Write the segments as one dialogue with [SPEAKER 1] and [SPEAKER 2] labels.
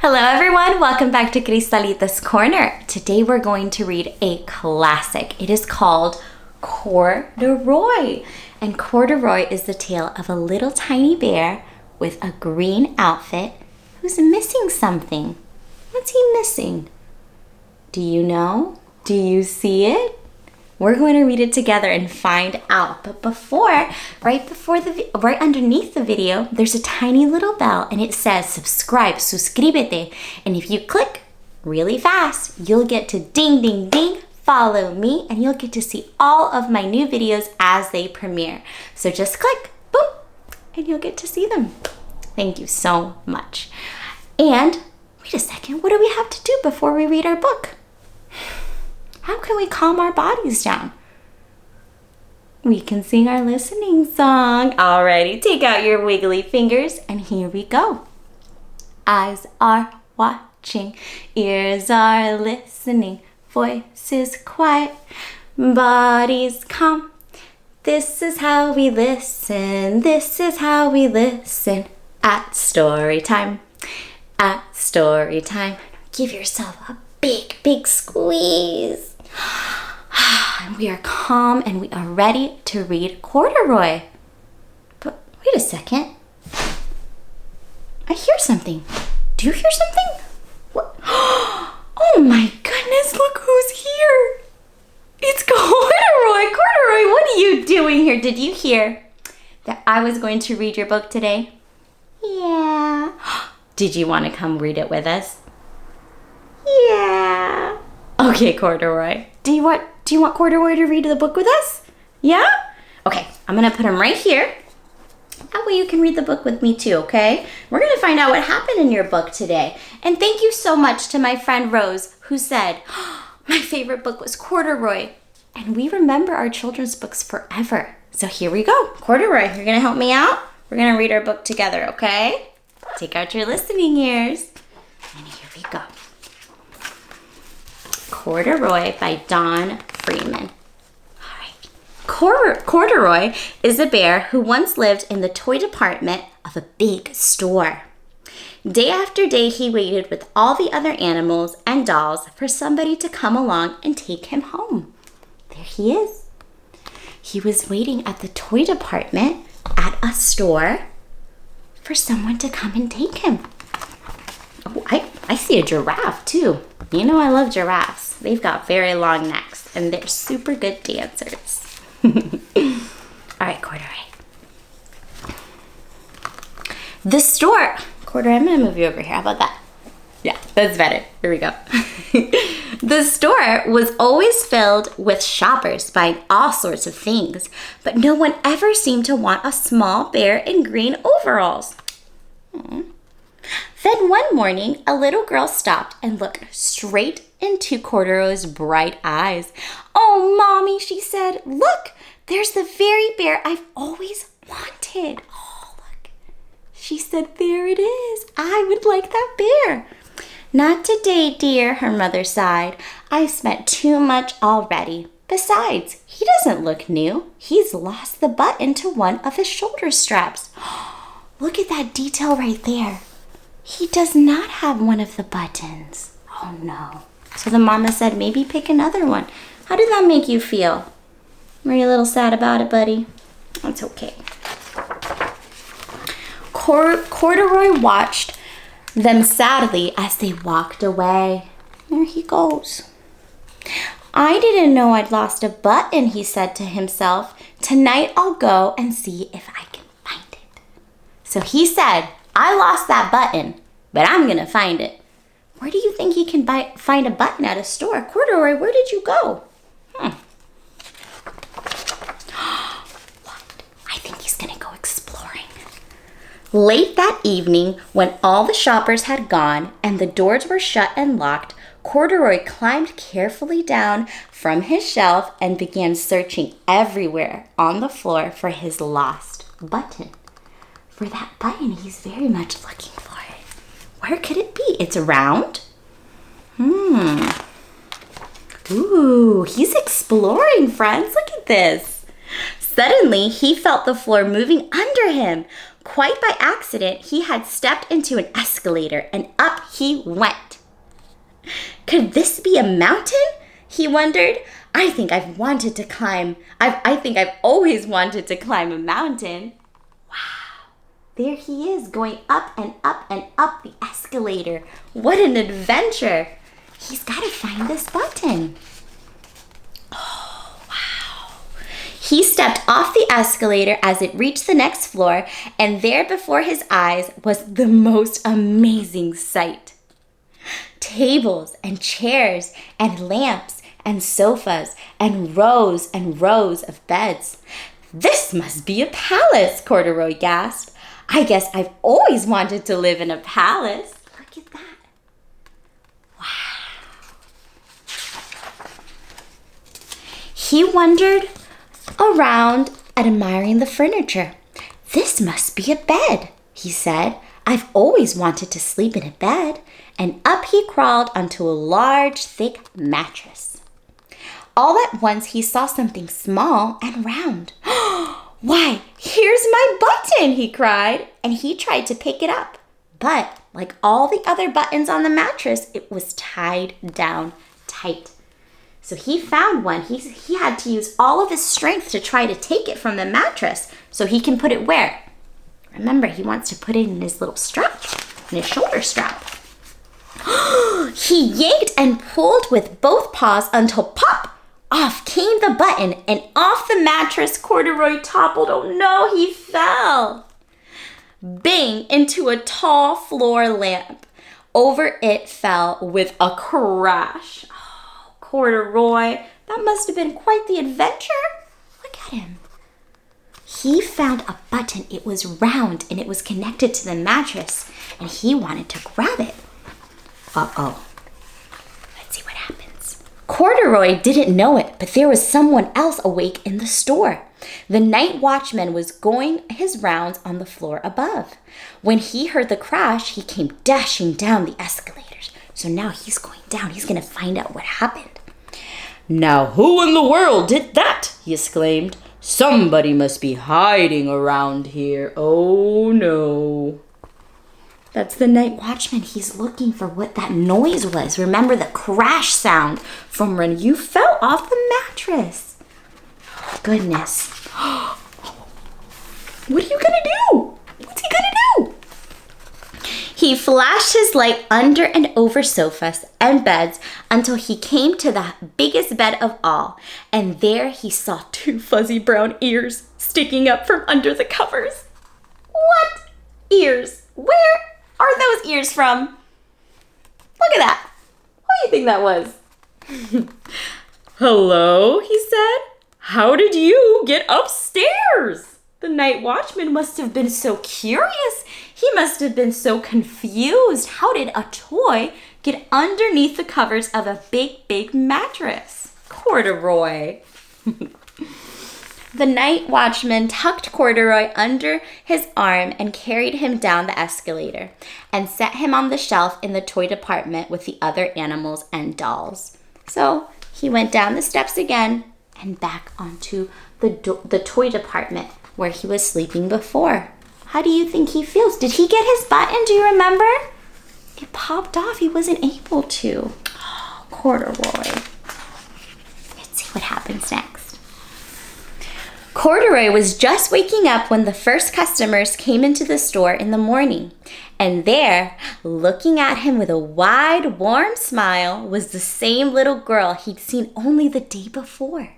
[SPEAKER 1] Hello everyone, welcome back to Krystalita's Corner. Today we're going to read a classic. It is called Corduroy. And Corduroy is the tale of a little tiny bear with a green outfit who's missing something. What's he missing? Do you know? Do you see it? We're going to read it together and find out. But right underneath the video, there's a tiny little bell and it says subscribe, suscríbete. And if you click really fast, you'll get to ding, ding, ding, follow me, and you'll get to see all of my new videos as they premiere. So just click, boom, and you'll get to see them. Thank you so much. And wait a second, what do we have to do before we read our book? How can we calm our bodies down? We can sing our listening song. Alrighty, take out your wiggly fingers and here we go. Eyes are watching, ears are listening, voices quiet, bodies calm. This is how we listen, this is how we listen at story time. At story time, give yourself a big, big squeeze. And we are calm and we are ready to read Corduroy. But wait a second. I hear something. Do you hear something? What? Oh my goodness, look who's here. It's Corduroy. Corduroy, what are you doing here? Did you hear that I was going to read your book today? Yeah. Did you want to come read it with us? Yeah. Okay, Corduroy. Do you want Corduroy to read the book with us? Yeah? Okay, I'm gonna put him right here. That way you can read the book with me too, okay? We're gonna find out what happened in your book today. And thank you so much to my friend Rose who said, my favorite book was Corduroy. And we remember our children's books forever. So here we go. Corduroy, you're gonna help me out? We're gonna read our book together, okay? Take out your listening ears. And here we go. Corduroy by Freeman. All right. Corduroy is a bear who once lived in the toy department of a big store. Day after day, he waited with all the other animals and dolls for somebody to come along and take him home. There he is. He was waiting at the toy department at a store for someone to come and take him. Oh, I see a giraffe too. You know I love giraffes. They've got very long necks and they're super good dancers. All right, Corduroy. The store. Corduroy, I'm gonna move you over here. How about that? Yeah, that's better. Here we go. The store was always filled with shoppers buying all sorts of things, but no one ever seemed to want a small bear in green overalls. Aww. Then one morning, a little girl stopped and looked straight into Corduroy's bright eyes. "Oh, Mommy," she said, "look, there's the very bear I've always wanted." Oh, look. She said, "There it is. I would like that bear." "Not today, dear," her mother sighed. "I've spent too much already. Besides, he doesn't look new. He's lost the button to one of his shoulder straps. Look at that detail right there. He does not have one of the buttons. Oh no." So the mama said, maybe pick another one. How did that make you feel? Were you a little sad about it, buddy? That's okay. Corduroy watched them sadly as they walked away. There he goes. "I didn't know I'd lost a button," he said to himself. "Tonight I'll go and see if I can find it." So he said, "I lost that button, but I'm gonna find it." Where do you think he can find a button at a store? Corduroy, where did you go? What? I think he's gonna go exploring. Late that evening, when all the shoppers had gone and the doors were shut and locked, Corduroy climbed carefully down from his shelf and began searching everywhere on the floor for his lost button. For that button he's very much looking for. Where could it be? It's round. Ooh, he's exploring, friends. Look at this. Suddenly, he felt the floor moving under him. Quite by accident, he had stepped into an escalator and up he went. Could this be a mountain? He wondered. I think I've always wanted to climb a mountain. Wow. There he is going up and up and up the escalator. What an adventure. He's got to find this button. Oh, wow. He stepped off the escalator as it reached the next floor, and there before his eyes was the most amazing sight. Tables and chairs and lamps and sofas and rows of beds. This must be a palace, Corduroy gasped. I guess I've always wanted to live in a palace. Look at that. Wow. He wandered around admiring the furniture. This must be a bed, he said. I've always wanted to sleep in a bed. And up he crawled onto a large, thick mattress. All at once he saw something small and round. Why, here's my button, he cried, and he tried to pick it up. But like all the other buttons on the mattress, it was tied down tight. So he found one. He had to use all of his strength to try to take it from the mattress so he can put it where? Remember, he wants to put it in his little strap, in his shoulder strap. He yanked and pulled with both paws until pop! Off came the button, and off the mattress Corduroy toppled. Oh no, he fell. Bang, into a tall floor lamp. Over it fell with a crash. Oh, Corduroy, that must have been quite the adventure. Look at him. He found a button. It was round, and it was connected to the mattress, and he wanted to grab it. Uh-oh. Let's see what happens. Corduroy didn't know it, but there was someone else awake in the store. The night watchman was going his rounds on the floor above. When he heard the crash, he came dashing down the escalators. So now he's going down. He's going to find out what happened. Now who in the world did that? He exclaimed. Somebody must be hiding around here. Oh no. That's the night watchman. He's looking for what that noise was. Remember the crash sound from when you fell off the mattress. Goodness. What are you gonna do? What's he gonna do? He flashed his light under and over sofas and beds until he came to the biggest bed of all. And there he saw 2 fuzzy brown ears sticking up from under the covers. What ears? Where are those ears from? Look at that. What do you think that was? Hello, he said. How did you get upstairs? The night watchman must have been so curious. He must have been so confused. How did a toy get underneath the covers of a big, big mattress? Corduroy. The night watchman tucked Corduroy under his arm and carried him down the escalator and set him on the shelf in the toy department with the other animals and dolls. So he went down the steps again and back onto the toy department where he was sleeping before. How do you think he feels? Did he get his button? Do you remember? It popped off. He wasn't able to. Oh, Corduroy. Let's see what happens next. Corduroy was just waking up when the first customers came into the store in the morning. And there, looking at him with a wide, warm smile, was the same little girl he'd seen only the day before.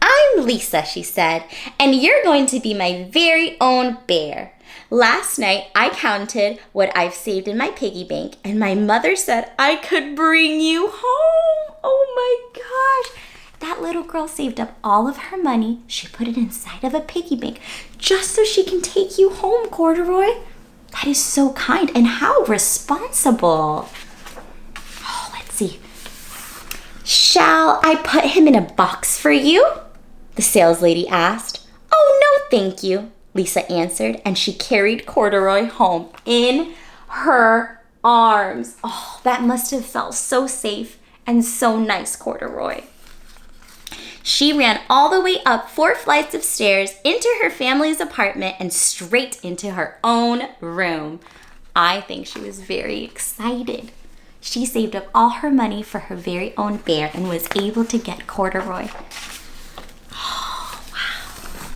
[SPEAKER 1] I'm Lisa, she said, and you're going to be my very own bear. Last night, I counted what I've saved in my piggy bank, and my mother said I could bring you home. Oh my gosh. That little girl saved up all of her money. She put it inside of a piggy bank just so she can take you home, Corduroy. That is so kind and how responsible. Oh, let's see. Shall I put him in a box for you? The sales lady asked. Oh, no, thank you, Lisa answered, and she carried Corduroy home in her arms. Oh, that must have felt so safe and so nice, Corduroy. She ran all the way up 4 flights of stairs into her family's apartment and straight into her own room. I think she was very excited. She saved up all her money for her very own bear and was able to get Corduroy. Oh, wow.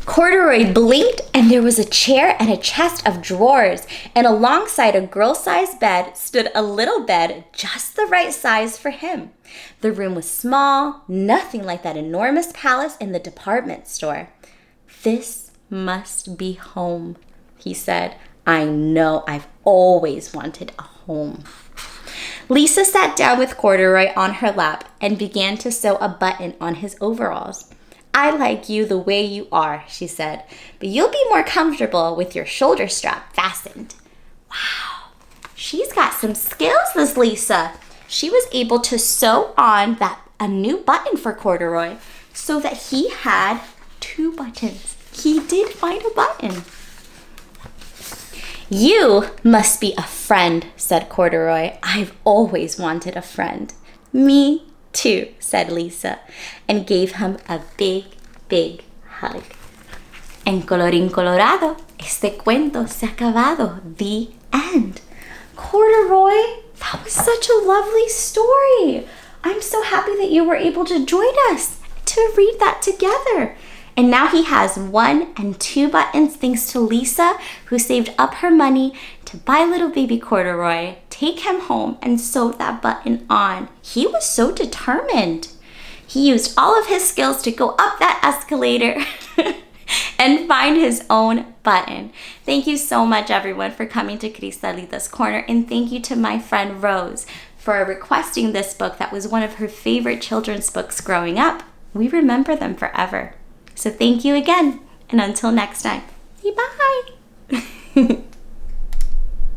[SPEAKER 1] Corduroy blinked and there was a chair and a chest of drawers, and alongside a girl-sized bed stood a little bed just the right size for him. The room was small, nothing like that enormous palace in the department store. "This must be home," he said. "I know, I've always wanted a home." Lisa sat down with Corduroy on her lap and began to sew a button on his overalls. "I like you the way you are," she said, "but you'll be more comfortable with your shoulder strap fastened." Wow, she's got some skills, this Lisa. She was able to sew on a new button for Corduroy so that he had 2 buttons. He did find a button. "You must be a friend," said Corduroy. "I've always wanted a friend." "Me too," said Lisa, and gave him a big, big hug. En colorín colorado, este cuento se ha acabado. The end. Corduroy, that was such a lovely story. I'm so happy that you were able to join us to read that together. And now he has 1 and 2 buttons thanks to Lisa, who saved up her money to buy little baby Corduroy, take him home, and sew that button on. He was so determined. He used all of his skills to go up that escalator and find his own button. Thank you so much, everyone, for coming to Krystalita's Corner, and thank you to my friend Rose for requesting this book that was one of her favorite children's books growing up. We remember them forever. So thank you again, and until next time, bye.